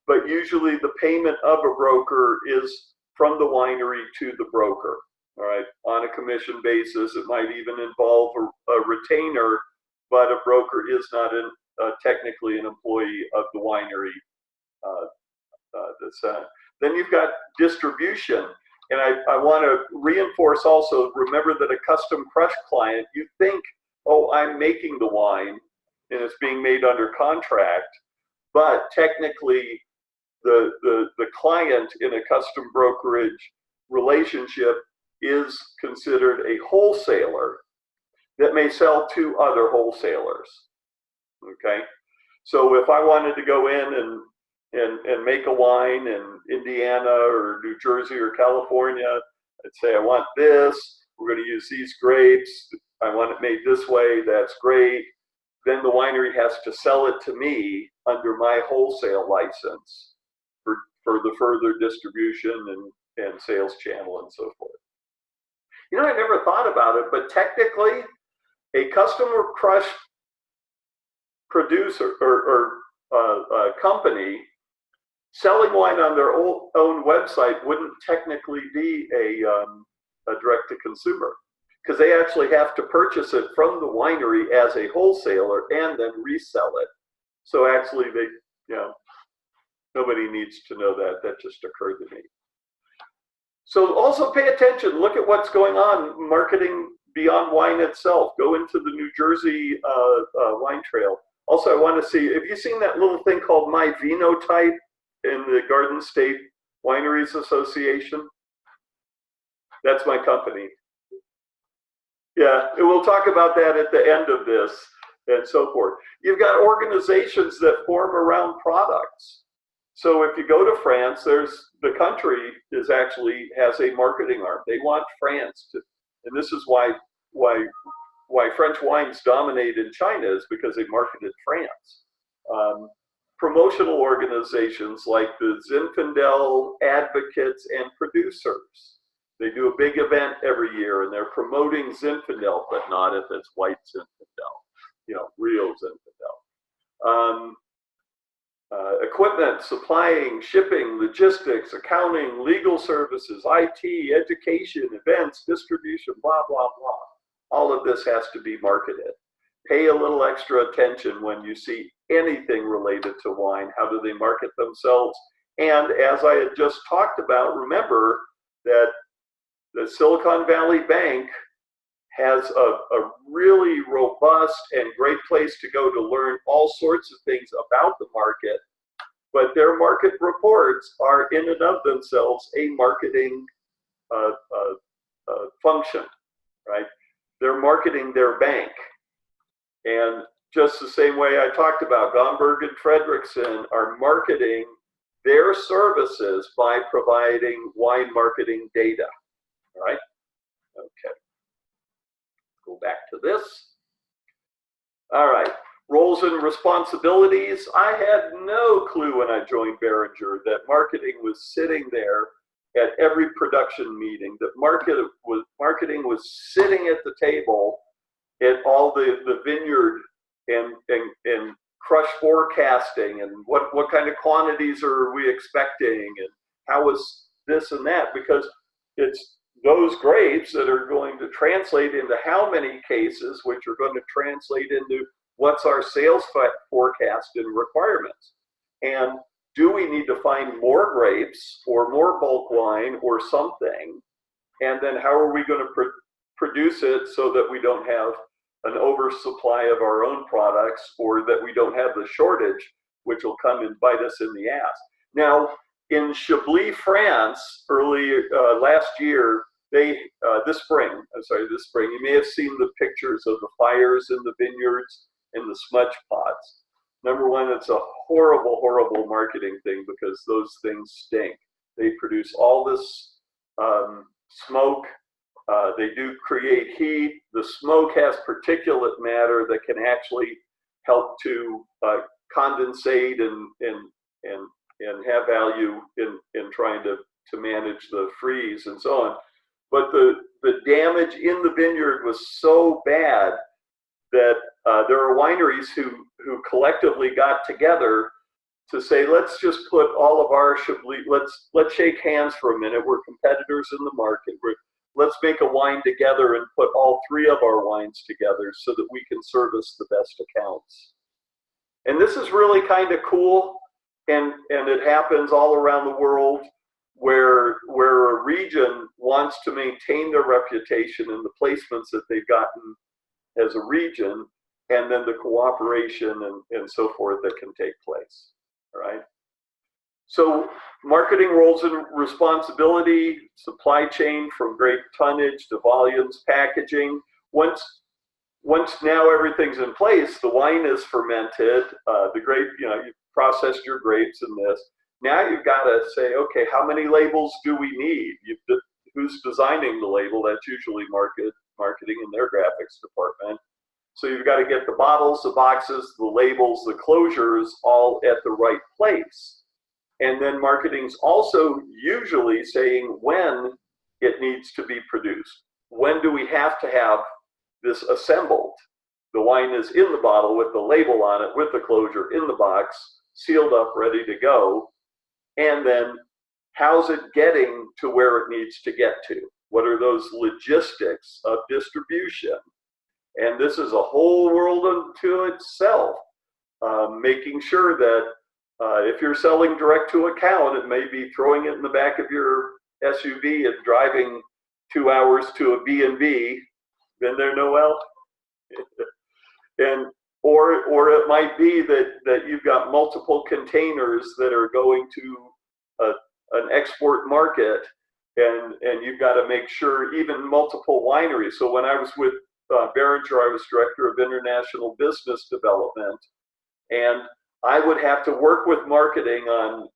But usually the payment of a broker is from the winery to the broker, all right, on a commission basis. It might even involve a retainer, but a broker is not technically an employee of the winery. Then you've got distribution. And I want to reinforce also, remember that a custom crush client, you think, oh, I'm making the wine and it's being made under contract, but technically, the client in a custom brokerage relationship is considered a wholesaler that may sell to other wholesalers. Okay, so if I wanted to go in and make a wine in Indiana or New Jersey or California, I'd say I want this. We're going to use these grapes. I want it made this way. That's great. Then the winery has to sell it to me under my wholesale license for the further distribution and sales channel and so forth. You know, I never thought about it, but technically, a customer crush producer or company selling wine on their own website wouldn't technically be a direct-to-consumer, because they actually have to purchase it from the winery as a wholesaler and then resell it. So actually, nobody needs to know that. That just occurred to me. So also pay attention. Look at what's going on. Marketing beyond wine itself. Go into the New Jersey wine trail. Also, I want to see, have you seen that little thing called My Vinotype in the Garden State Wineries Association? That's my company. Yeah, and we'll talk about that at the end of this and so forth. You've got organizations that form around products. So if you go to France, the country has a marketing arm. They want France to, and this is why French wines dominate in China, is because they marketed France. Promotional organizations like the Zinfandel advocates and producers. They do a big event every year, and they're promoting Zinfandel, but not if it's white Zinfandel, real Zinfandel. Equipment, supplying, shipping, logistics, accounting, legal services, IT, education, events, distribution, blah, blah, blah. All of this has to be marketed. Pay a little extra attention when you see anything related to wine. How do they market themselves? And as I had just talked about, remember that the Silicon Valley Bank has a really robust and great place to go to learn all sorts of things about the market, but their market reports are in and of themselves a marketing function, right? They're marketing their bank. And just the same way I talked about, Gomberg and Fredrickson are marketing their services by providing wine marketing data, all right? Okay. Go back to this. and responsibilities. I had no clue when I joined Behringer that marketing was sitting there at every production meeting, that marketing was sitting at the table at all the vineyard and crush forecasting and what kind of quantities are we expecting and how is this and that, because it's those grapes that are going to translate into how many cases, which are going to translate into what's our sales forecast and requirements. And do we need to find more grapes or more bulk wine or something? And then how are we going to produce it so that we don't have an oversupply of our own products, or that we don't have the shortage, which will come and bite us in the ass. Now, in Chablis, France, early last year, this spring, you may have seen the pictures of the fires in the vineyards and the smudge pots. Number one, it's a horrible, horrible marketing thing because those things stink. They produce all this smoke. They do create heat. The smoke has particulate matter that can actually help to condensate and have value in trying to manage the freeze and so on. But the damage in the vineyard was so bad that there are wineries who collectively got together to say, let's just put all of our Chablis, let's shake hands for a minute. We're competitors in the market. Let's make a wine together and put all three of our wines together so that we can service the best accounts. And this is really kind of cool, and it happens all around the world where a region wants to maintain their reputation and the placements that they've gotten as a region, and then the cooperation and so forth that can take place, all right? So marketing roles and responsibility, supply chain from grape tonnage to volumes, packaging. Once now everything's in place, the wine is fermented, the grape, you've processed your grapes in this. Now you've got to say, okay, how many labels do we need? Who's designing the label? That's usually marketing in their graphics department. So you've got to get the bottles, the boxes, the labels, the closures all at the right place. And then marketing's also usually saying when it needs to be produced. When do we have to have this assembled? The wine is in the bottle with the label on it, with the closure in the box, sealed up, ready to go. And then how's it getting to where it needs to get to? What are those logistics of distribution? And this is a whole world unto itself, making sure that if you're selling direct to account, it may be throwing it in the back of your SUV and driving 2 hours to a B&B. Been there, Noel? Or it might be that you've got multiple containers that are going to an export market, and you've got to make sure, even multiple wineries. So when I was with Behringer, I was director of international business development, and I would have to work with marketing on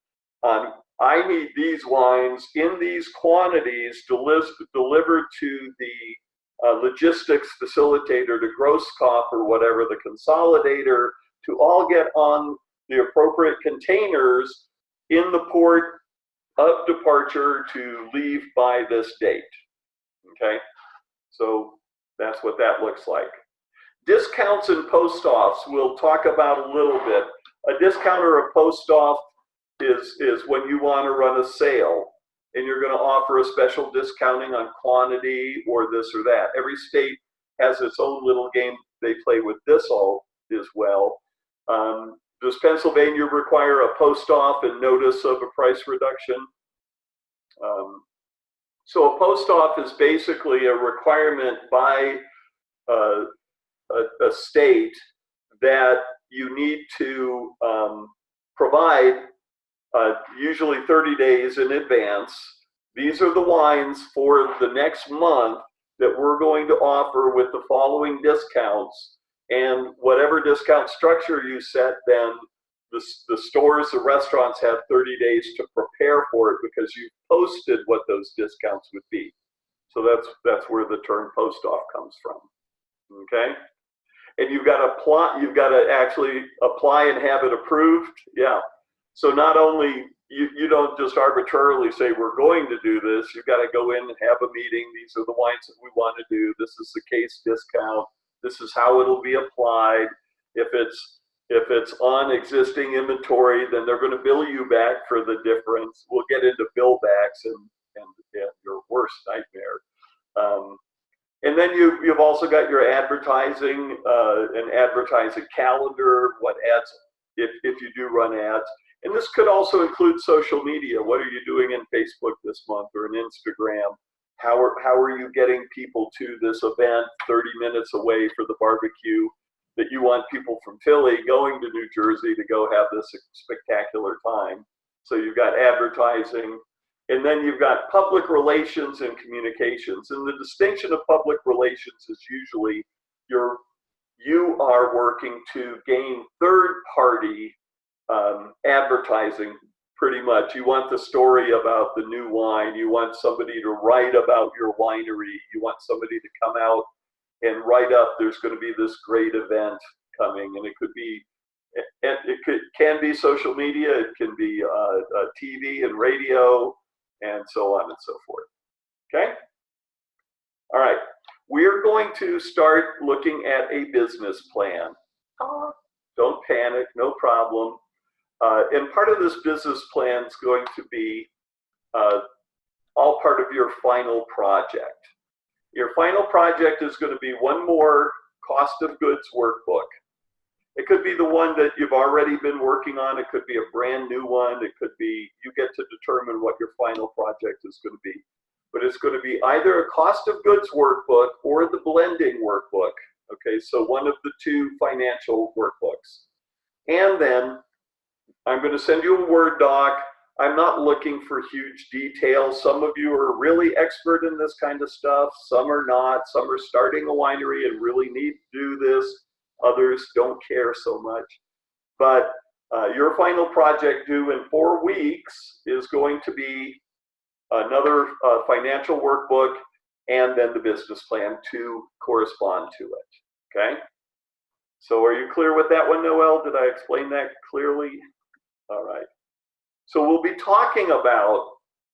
I need these wines in these quantities delivered to the logistics facilitator, to Grosskopf or whatever, the consolidator, to all get on the appropriate containers in the port of departure to leave by this date. Okay, so that's what that looks like. Discounts and post-offs we'll talk about a little bit. A discount or a post-off is when you want to run a sale and you're going to offer a special discounting on quantity or this or that. Every state has its own little game they play with this all as well. Does Pennsylvania require a post-off and notice of a price reduction? So a post-off is basically a requirement by a state that you need to provide usually 30 days in advance. These are the wines for the next month that we're going to offer with the following discounts, and whatever discount structure you set, then the stores, the restaurants have 30 days to prepare for it because you posted what those discounts would be. So that's where the term post-off comes from, okay? and you've got to actually apply and have it approved. Yeah. So not only you don't just arbitrarily say we're going to do this, you've got to go in and have a meeting. These are the wines that we want to do. This is the case discount. This is how it'll be applied. If it's on existing inventory, then they're going to bill you back for the difference. We'll get into bill backs and your worst nightmare. And then you've also got your advertising, an advertising calendar, what ads, if you do run ads. And this could also include social media. What are you doing in Facebook this month or in Instagram? How are you getting people to this event 30 minutes away for the barbecue that you want people from Philly going to New Jersey to go have this spectacular time? So you've got advertising, and then you've got public relations and communications. And the distinction of public relations is usually you are working to gain third-party advertising, pretty much. You want the story about the new wine. You want somebody to write about your winery. You want somebody to come out and write up, there's going to be this great event coming. And it can be social media, it can be TV and radio, and so on and so forth. Okay? All right. We're going to start looking at a business plan. Don't panic, no problem. And part of this business plan is going to be all part of your final project. Your final project is going to be one more cost of goods workbook. It could be the one that you've already been working on. It could be a brand new one. It could be, you get to determine what your final project is going to be. But it's going to be either a cost of goods workbook or the blending workbook. Okay, so one of the two financial workbooks. And then I'm going to send you a Word doc. I'm not looking for huge details. Some of you are really expert in this kind of stuff. Some are not. Some are starting a winery and really need to do this. Others don't care so much. But your final project due in 4 weeks is going to be another financial workbook and then the business plan to correspond to it. Okay? So are you clear with that one, Noel? Did I explain that clearly? All right. So we'll be talking about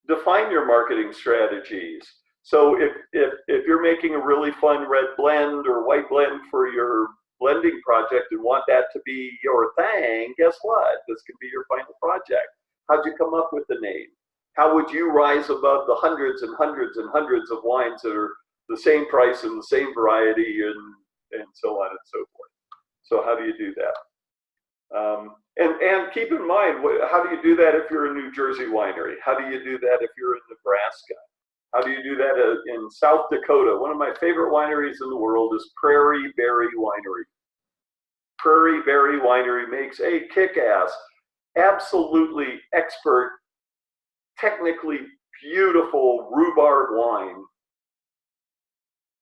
define your marketing strategies. So if you're making a really fun red blend or white blend for your blending project and want that to be your thing, guess what? This can be your final project. How'd you come up with the name? How would you rise above the hundreds and hundreds and hundreds of wines that are the same price and the same variety and so on and so forth? So how do you do that? And keep in mind, how do you do that if you're a New Jersey winery? How do you do that if you're in Nebraska? How do you do that in South Dakota? One of my favorite wineries in the world is Prairie Berry Winery. Prairie Berry Winery makes a kick-ass, absolutely expert, technically beautiful rhubarb wine.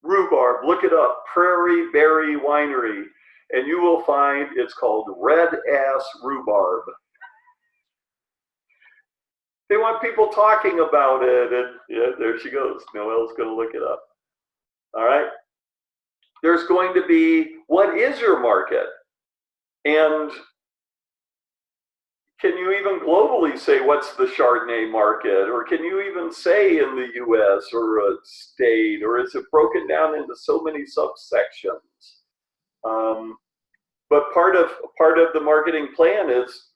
Rhubarb, look it up, Prairie Berry Winery. And you will find it's called Red Ass Rhubarb. They want people talking about it, and yeah, there she goes. Noelle's going to look it up. All right. There's going to be, what is your market? And can you even globally say what's the Chardonnay market? Or can you even say in the US or a state? Or is it broken down into so many subsections? But part of the marketing plan is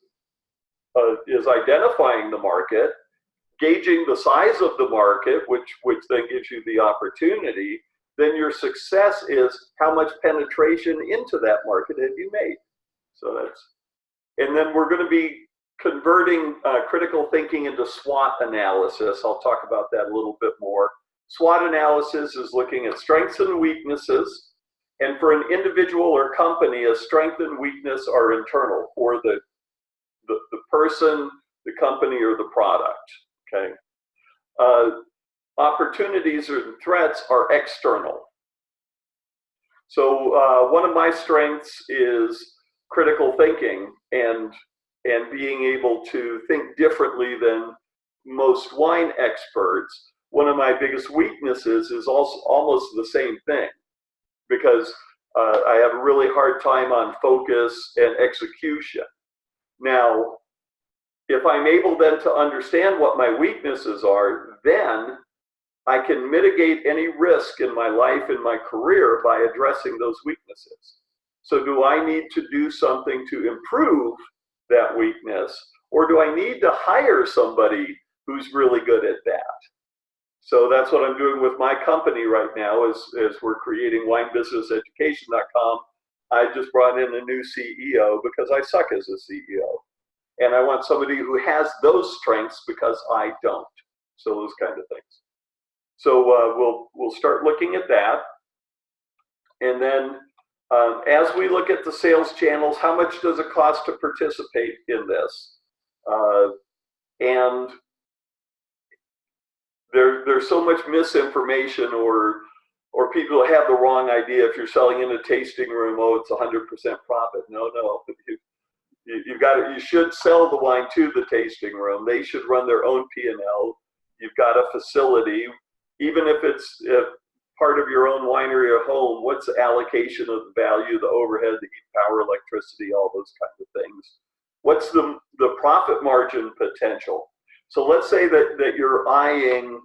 identifying the market, gauging the size of the market, which then gives you the opportunity. Then your success is how much penetration into that market have you made. So and then we're going to be converting critical thinking into SWOT analysis. I'll talk about that a little bit more. SWOT analysis is looking at strengths and weaknesses. And for an individual or company, a strength and weakness are internal for the person, the company, or the product, okay? Opportunities or threats are external. So one of my strengths is critical thinking and being able to think differently than most wine experts. One of my biggest weaknesses is also almost the same thing. Because I have a really hard time on focus and execution. Now, if I'm able then to understand what my weaknesses are, then I can mitigate any risk in my life and my career by addressing those weaknesses. So do I need to do something to improve that weakness, or do I need to hire somebody who's really good at that? So that's what I'm doing with my company right now is we're creating winebusinesseducation.com. I just brought in a new CEO because I suck as a CEO. And I want somebody who has those strengths because I don't. So those kind of things. So we'll start looking at that. And then as we look at the sales channels, how much does it cost to participate in this? And there's so much misinformation or people have the wrong idea. If you're selling in a tasting room, oh, it's 100% profit. No. You should sell the wine to the tasting room. They should run their own P&L. You've got a facility, even if it's part of your own winery or home. What's the allocation of the value, the overhead, the heat, power, electricity, all those kinds of things? What's the profit margin potential? So let's say that you're eyeing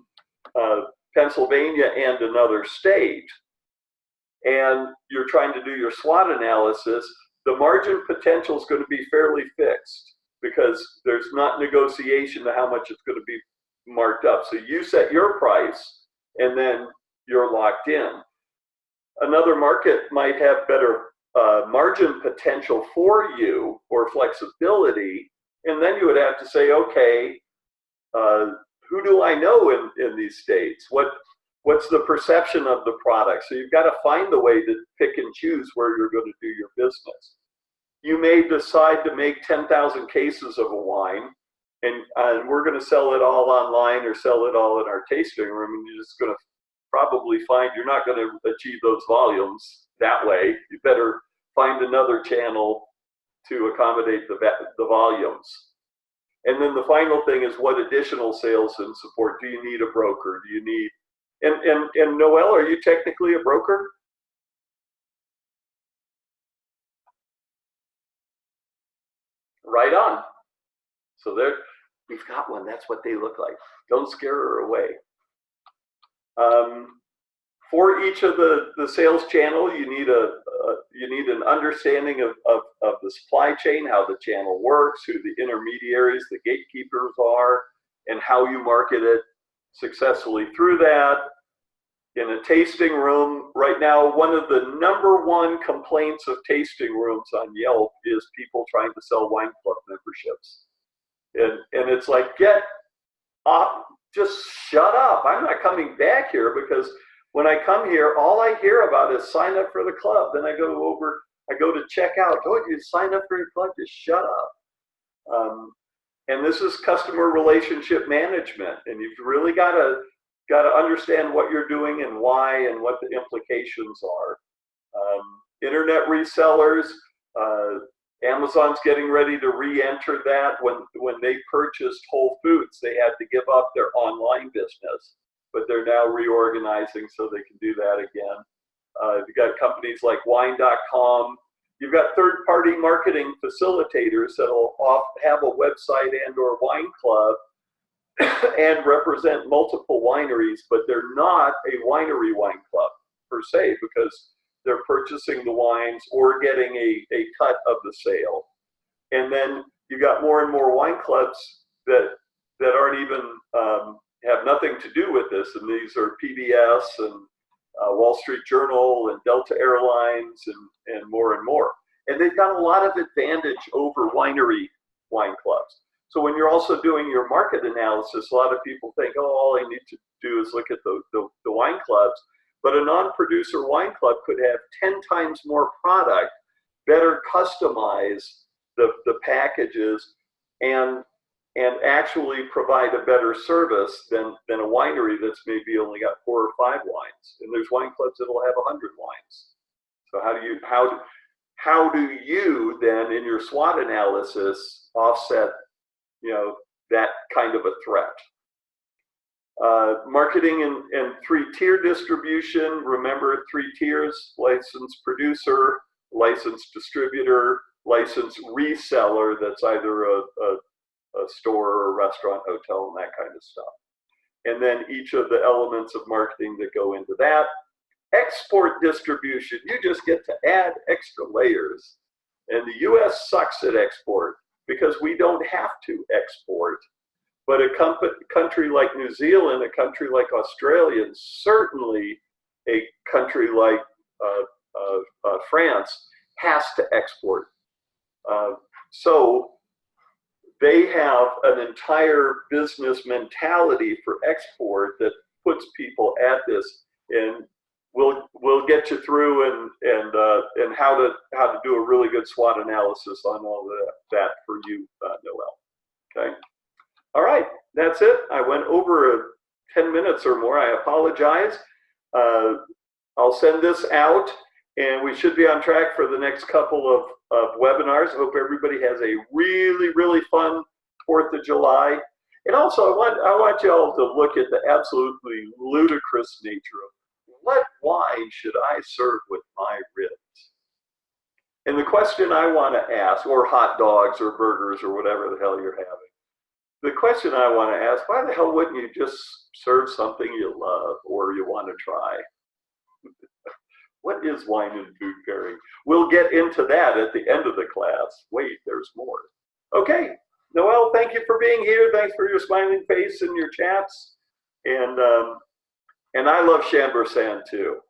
Pennsylvania and another state, and you're trying to do your SWOT analysis. The margin potential is going to be fairly fixed because there's not negotiation to how much it's going to be marked up. So you set your price and then you're locked in. Another market might have better margin potential for you or flexibility, and then you would have to say, okay, who do I know in these states? What's the perception of the product? So you've got to find the way to pick and choose where you're going to do your business. You may decide to make 10,000 cases of a wine, and we're going to sell it all online or sell it all in our tasting room, and you're just going to probably find you're not going to achieve those volumes that way. You better find another channel to accommodate the volumes. And then the final thing is, what additional sales and support do you need? A broker? Do you need? And Noel, are you technically a broker? Right on. So there, we've got one. That's what they look like. Don't scare her away. For each of the sales channel, you need an understanding of the supply chain, how the channel works, who the intermediaries, the gatekeepers are, and how you market it successfully through that. In a tasting room, right now, one of the #1 complaints of tasting rooms on Yelp is people trying to sell wine club memberships. And it's like, get up, just shut up. I'm not coming back here because when I come here, all I hear about is sign up for the club. Then I go to check out. Oh, you sign up for your club? Just shut up. And this is customer relationship management, and you've really got to understand what you're doing and why and what the implications are. Internet resellers, Amazon's getting ready to re-enter that. When they purchased Whole Foods, they had to give up their online business, but they're now reorganizing so they can do that again. You've got companies like wine.com. You've got third-party marketing facilitators that'll have a website and or wine club and represent multiple wineries, but they're not a winery wine club per se because they're purchasing the wines or getting a cut of the sale. And then you got more and more wine clubs that aren't even have nothing to do with this, and these are PBS and Wall Street Journal and Delta Airlines and more and more. And they've got a lot of advantage over winery wine clubs. So when you're also doing your market analysis, a lot of people think, oh, all I need to do is look at the wine clubs. But a non-producer wine club could have 10 times more product, better customize the packages, and actually provide a better service than a winery that's maybe only got 4 or 5 wines. And there's wine clubs that'll have 100 wines. So how do you then in your SWOT analysis offset that kind of a threat? Marketing and three-tier distribution. Remember 3 tiers: licensed producer, licensed distributor, licensed reseller. That's either a store or a restaurant, hotel, and that kind of stuff. And then each of the elements of marketing that go into that. Export distribution, you just get to add extra layers. And the US sucks at export because we don't have to export. But a country like New Zealand, a country like Australia, and certainly a country like France has to export. So they have an entire business mentality for export that puts people at this, and we'll get you through and how to do a really good SWOT analysis on all of that for you, Noel. Okay. All right, that's it. I went over 10 minutes or more. I apologize. I'll send this out, and we should be on track for the next couple of webinars. I hope everybody has a really, really fun 4th of July. And also, I want you all to look at the absolutely ludicrous nature of what wine should I serve with my ribs? And the question I want to ask, or hot dogs or burgers or whatever the hell you're having, the question I want to ask, why the hell wouldn't you just serve something you love or you want to try? What is wine and food pairing? We'll get into that at the end of the class. Wait, there's more. Okay, Noel, thank you for being here. Thanks for your smiling face and your chats. And I love Chambourcin too.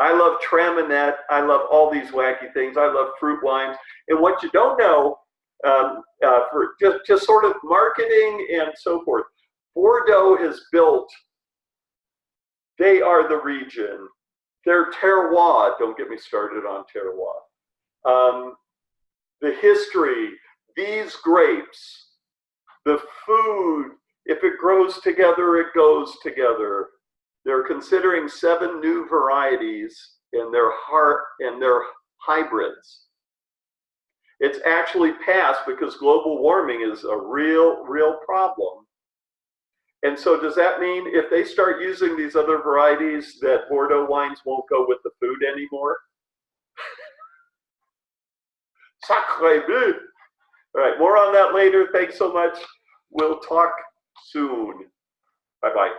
I love Traminette. I love all these wacky things. I love fruit wines. And what you don't know, for just sort of marketing and so forth, Bordeaux has built, they are the region. Their terroir, don't get me started on terroir. The history, these grapes, the food, if it grows together, it goes together. They're considering 7 new varieties in their hybrids. It's actually passed because global warming is a real problem. And so does that mean if they start using these other varieties that Bordeaux wines won't go with the food anymore? Sacré bleu. All right, more on that later. Thanks so much. We'll talk soon. Bye-bye.